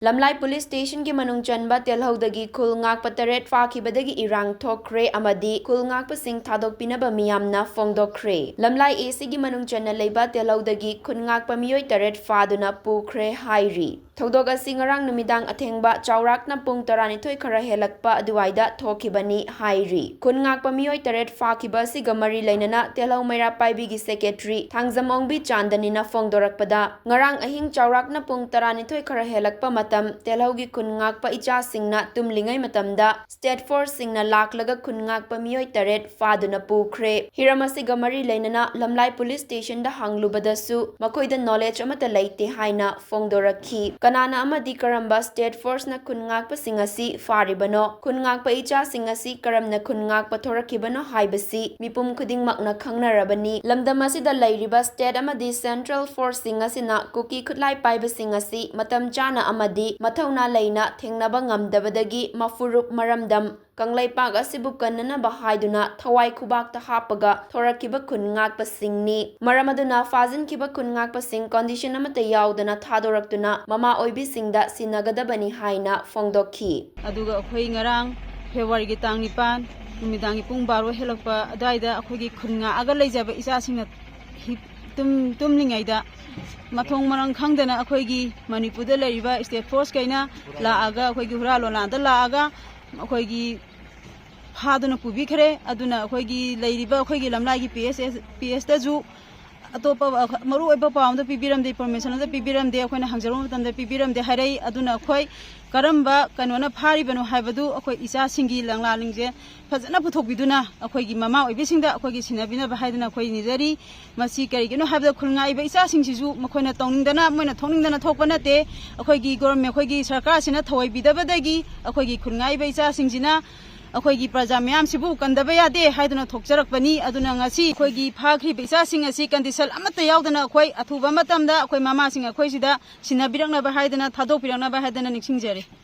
lamlai police station ki manung chanba telhaudagi khul ngakpa taret Phakhibadagi Erang Thokhre amadi khul Ngakpasing Thadokpinaba Miyamna Phongdokhre lamlai AC gi manung channa leiba telhaudagi khun ngakpa miyoi taret faduna pukhre hairi Thodok asi ngarang numidang athengba chaurakna pung 12 khara helakpa aduwaida thokhibani hairi khun ngakpa miyoi taret Phakhibasi gamari leinana telhau meira paibi gi secretary thangjamongbi chandanina phongdorakpada ngarang ahing chaurakna pung 12 khara helakpa matam telhaugi khun ngakpa icha singna tumlingai matamda state force singna laklaga khun ngakpa miyoi taret faduna pukhre hiramasi gamari leinana lamlai police station da hanglubadasu makoida knowledge amata leite haina phongdorakhi kanana amadi karamba state force na khun ngakpasing asi faribano khun ngakpa icha sing asi karamna khun ngakpa thorakibano haibasi mipum khuding makna khangnarabani lamdam asida leiriba state amadi central force sing asina kuki khutlai paibasing asi matam chana amadi mathauna leina thengnaba ngamdabadagi mafurup maramdam kanglaipak asibu kannana bahaiduna thawai khubakta hapaga thorakiba khun ngakpasingni maramaduna fazin kiba khun ngakpasing condition amata yaudana thadораktuna mama oibi singda sinagadabani haina phongdokhi aduga akhoi ngarang February gi tang 9 numidangi pung 12 helakpa adaida akhoigi khunga aga leijaba isa singna tumlingaida mathong marang khangdana akhoigi manipurda leiriba state force kaina laaga akhoigi huralona da laaga akhoigi phaduna pubikhre aduna akhoigi leiriba akhoigi lamlai gi PS da ju atopa maru oiba paamda pibiram de information da pibiram de akhoina hangjarom tamda pibiram de harai aduna akhoi karamba kanona phari banu haibadu akhoi isa singi langla lingje fazana puthokbiduna akhoigi mama oibisingda akhoigi sinabina bahaiduna akhoi nijari masi karigino haibda khulnga iba isa singsisu makhoina tongningdana moina thoningdana thokpana te akhoigi government akhoigi sarkar sina thawai bidabadagi akhoigi khulnga iba isa singsina akhoigi praja mayam sibu kandaba yade haiduna thokjarakpani aduna ngasi akhoigi phakri beisa sing asi condition amata yaudana akhoi athuba matamda akhoi mama sing akhoi sida sinabirakna ba haidana thadokpirakna ba haidana niksingjari